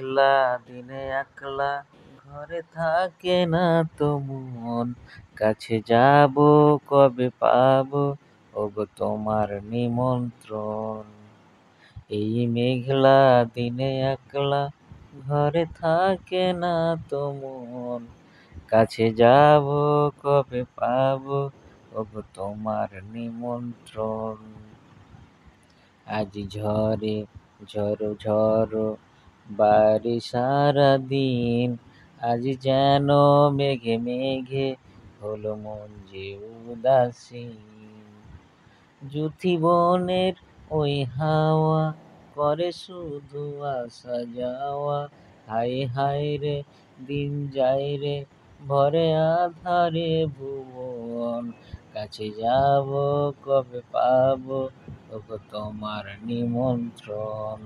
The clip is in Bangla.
মেঘলা দিনে একলা ঘরে থাকে না তো মন, কাছে যাব কবে পাবো ওগো তোমার নিমন্ত্রণ। এই মেঘলা দিনে একলা ঘরে থাকে না তো মন, কাছে যাব কবে পাবো ওগো তোমার নিমন্ত্রণ। আজ ঝড়ে ঝড়ো ঝড়ো বাড়ি সারাদিন, আজ যেন মেঘে মেঘে হলো মন যে উদাসীন। যুথি বনের ওই হাওয়া করে শুধু আসা যাওয়া, হায় হায় রে দিন যায় রে ভরে আধারে ভুবন, কাছে যাব কবে পাবো ওগো তোমার নিমন্ত্রণ।